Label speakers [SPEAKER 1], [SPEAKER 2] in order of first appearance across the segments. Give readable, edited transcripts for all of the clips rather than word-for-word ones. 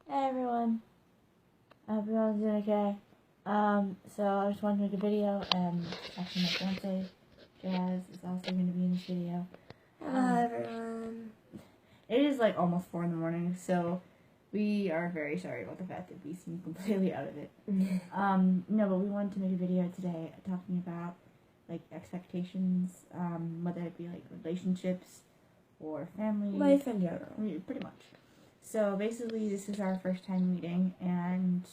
[SPEAKER 1] Hey everyone, I hope everyone's doing okay. So I just wanted to make a video, and actually my fiance, Jazz, is also going to be in this video.
[SPEAKER 2] Hello everyone.
[SPEAKER 1] It is like almost 4 in the morning, so we are very sorry about the fact that we seem completely out of it. No, but we wanted to make a video today talking about like expectations, whether it be like relationships or family.
[SPEAKER 2] Life in general.
[SPEAKER 1] Pretty much. So basically, this is our first time meeting, and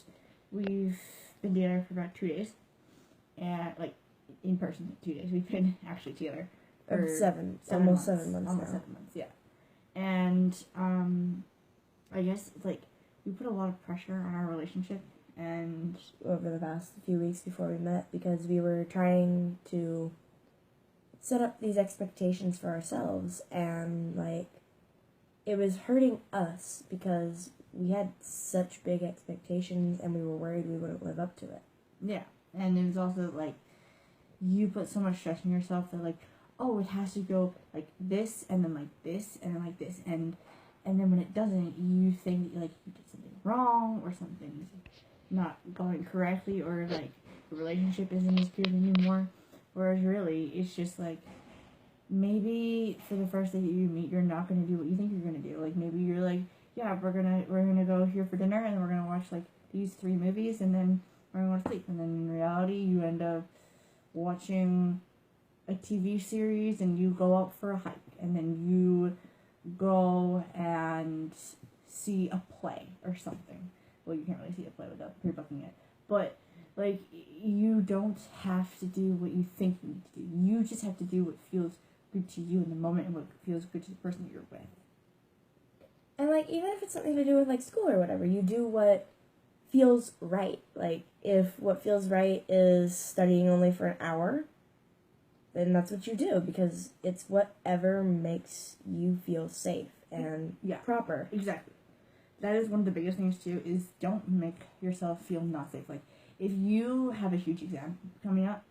[SPEAKER 1] we've been together for about 2 days, and like in person 2 days. We've been actually together for
[SPEAKER 2] almost 7 months.
[SPEAKER 1] Almost
[SPEAKER 2] now.
[SPEAKER 1] 7 months, yeah. And I guess like we put a lot of pressure on our relationship, and
[SPEAKER 2] over the past few weeks before we met, because we were trying to set up these expectations for ourselves, and like it was hurting us because we had such big expectations and we were worried we wouldn't live up to it.
[SPEAKER 1] Yeah, and it was also like you put so much stress on yourself that like, oh, it has to go like this and then like this and then like this, and then when it doesn't, you think like you did something wrong or something's not going correctly, or like the relationship isn't as good anymore. Whereas really, it's just like maybe for the first day that you meet, you're not gonna do what you think you're gonna do. Like maybe you're like, yeah, we're gonna go here for dinner, and then we're gonna watch like these 3 movies, and then we're gonna go to sleep. And then in reality, you end up watching a TV series, and you go out for a hike, and then you go and see a play or something. Well, you can't really see a play without pre-booking it, but like you don't have to do what you think you need to do. You just have to do what feels good to you in the moment and what feels good to the person that you're with.
[SPEAKER 2] And like even if it's something to do with like school or whatever, you do what feels right. Like if what feels right is studying only for an hour, then that's what you do, because it's whatever makes you feel safe and proper.
[SPEAKER 1] Exactly. That is one of the biggest things too, is don't make yourself feel not safe. Like if you have a huge exam coming up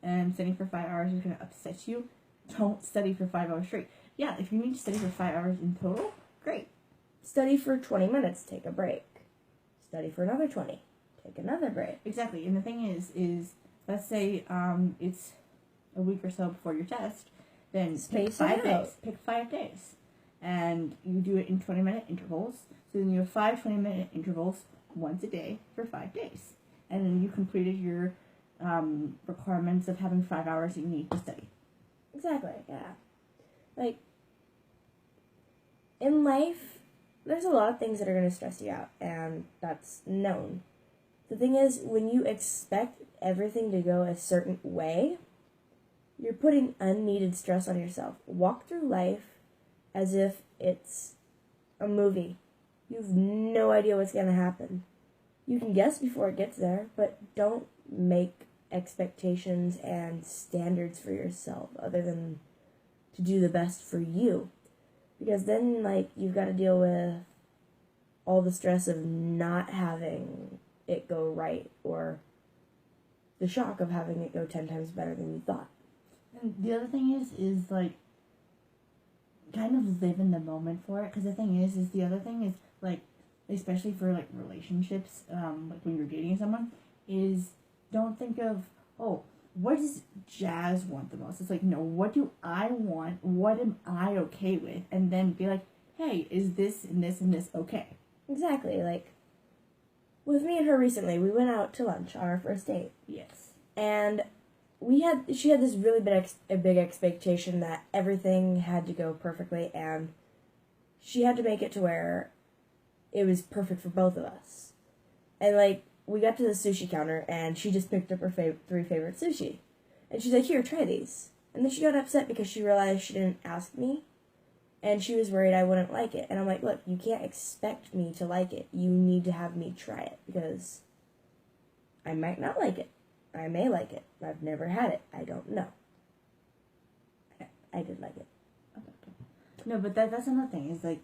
[SPEAKER 1] and studying for 5 hours is going to upset you, don't study for 5 hours straight. Yeah, if you need to study for 5 hours in total, great.
[SPEAKER 2] Study for 20 minutes, take a break. Study for another 20, take another break.
[SPEAKER 1] Exactly. And the thing is let's say it's a week or so before your test, then pick 5 days. Pick 5 days. And you do it in 20-minute intervals. So then you have 5 20-minute intervals once a day for 5 days. And then you completed your requirements of having 5 hours that you need to study.
[SPEAKER 2] Exactly, yeah. Like, in life, there's a lot of things that are going to stress you out, and that's known. The thing is, when you expect everything to go a certain way, you're putting unneeded stress on yourself. Walk through life as if it's a movie. You have no idea what's going to happen. You can guess before it gets there, but don't make expectations and standards for yourself other than to do the best for you. Because then, like, you've got to deal with all the stress of not having it go right, or the shock of having it go 10 times better than you thought.
[SPEAKER 1] And the other thing is like, kind of live in the moment for it. Because the thing is the other thing is, like, especially for, like, relationships, like, when you're dating someone, is don't think of, oh, what does Jazz want the most? It's like, no, what do I want? What am I okay with? And then be like, hey, is this and this and this okay?
[SPEAKER 2] Exactly. Like, with me and her recently, we went out to lunch on our first date.
[SPEAKER 1] Yes.
[SPEAKER 2] And she had this really big expectation that everything had to go perfectly, and she had to make it to where it was perfect for both of us. And like, we got to the sushi counter, and she just picked up her 3 favorite sushi. And she's like, here, try these. And then she got upset because she realized she didn't ask me, and she was worried I wouldn't like it. And I'm like, look, you can't expect me to like it. You need to have me try it, because I might not like it. I may like it. I've never had it. I don't know. I did like it.
[SPEAKER 1] Okay. No, but that's another thing. Is like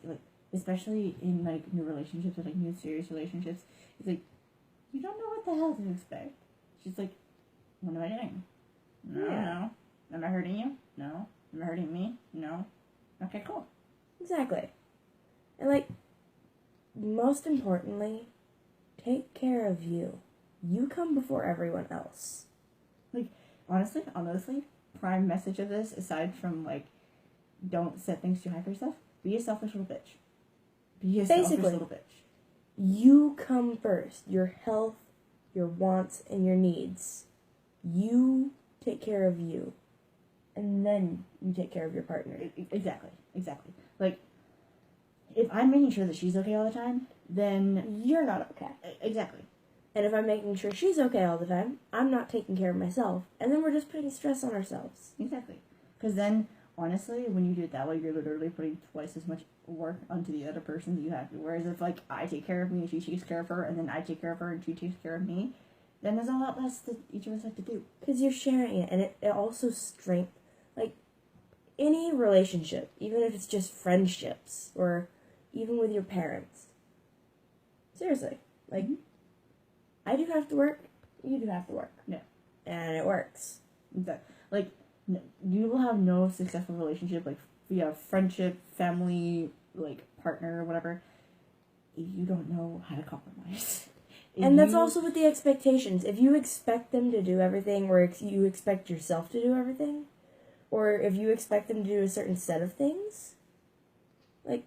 [SPEAKER 1] especially in like new relationships or like new serious relationships, it's like you don't know what the hell to expect. It's just like, what am I doing? No. Am I hurting you? No. Am I hurting me? No. Okay, cool.
[SPEAKER 2] Exactly. And like, most importantly, take care of you. You come before everyone else.
[SPEAKER 1] Like, honestly, prime message of this, aside from, like, don't set things too high for yourself, be a selfish little bitch. Be a selfish
[SPEAKER 2] Basically.
[SPEAKER 1] little bitch.
[SPEAKER 2] You come first. Your health, your wants, and your needs. You take care of you. And then you take care of your partner.
[SPEAKER 1] Exactly. Like, if I'm making sure that she's okay all the time, then...
[SPEAKER 2] You're not okay.
[SPEAKER 1] Exactly.
[SPEAKER 2] And if I'm making sure she's okay all the time, I'm not taking care of myself. And then we're just putting stress on ourselves.
[SPEAKER 1] Exactly. Because then, honestly, when you do it that way, you're literally putting twice as much work onto the other person that you have to. Whereas if, like, I take care of me and she takes care of her, and then I take care of her and she takes care of me, then there's a lot less that each of us have to do.
[SPEAKER 2] Because you're sharing it, and it also strengthens, like, any relationship, even if it's just friendships, or even with your parents. Seriously. Like, I do have to work, you do have to work.
[SPEAKER 1] Yeah.
[SPEAKER 2] And it works.
[SPEAKER 1] Like, you will have no successful relationship, like, friendship, family, like, partner, or whatever, if you don't know how to compromise.
[SPEAKER 2] And that's also with the expectations. If you expect them to do everything, or you expect yourself to do everything, or if you expect them to do a certain set of things, like,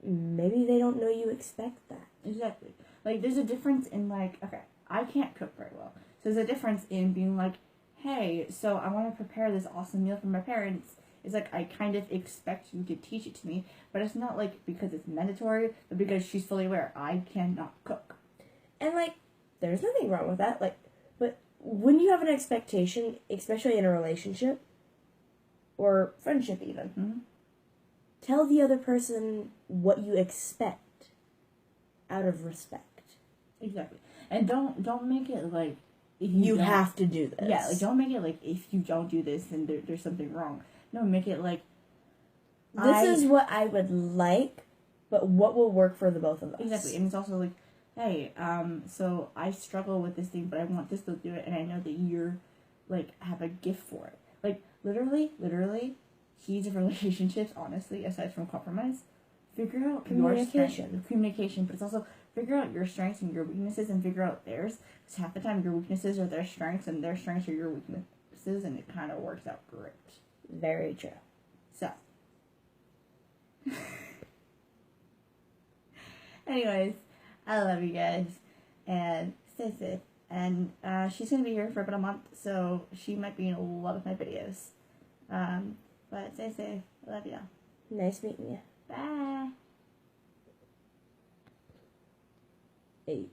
[SPEAKER 2] maybe they don't know you expect that.
[SPEAKER 1] Exactly. Like, there's a difference in, like, okay, I can't cook very well. So there's a difference in being like, hey, so I want to prepare this awesome meal for my parents. It's like, I kind of expect you to teach it to me, but it's not, like, because it's mandatory, but because she's fully aware I cannot cook.
[SPEAKER 2] And, like, there's nothing wrong with that. Like, but when you have an expectation, especially in a relationship, or friendship even, tell the other person what you expect out of respect.
[SPEAKER 1] Exactly. And don't make it like, if
[SPEAKER 2] You
[SPEAKER 1] don't-
[SPEAKER 2] have to do this.
[SPEAKER 1] Yeah, like, don't make it like, if you don't do this, then there's something wrong. No, make it like,
[SPEAKER 2] This is what I would like, but what will work for the both of us.
[SPEAKER 1] Exactly. And it's also like, hey, so I struggle with this thing, but I want this to do it, and I know that you're, like, have a gift for it. Like, literally, keys of relationships, honestly, aside from compromise, figure out your strengths, communication, but it's also figure out your strengths and your weaknesses, and figure out theirs. Because half the time your weaknesses are their strengths, and their strengths are your weaknesses, and it kind of works out great.
[SPEAKER 2] Very true.
[SPEAKER 1] So, anyways, I love you guys, and stay safe. And she's gonna be here for about a month, so she might be in a lot of my videos. But stay safe. I love you.
[SPEAKER 2] Nice meeting you.
[SPEAKER 1] Bye.
[SPEAKER 2] 8.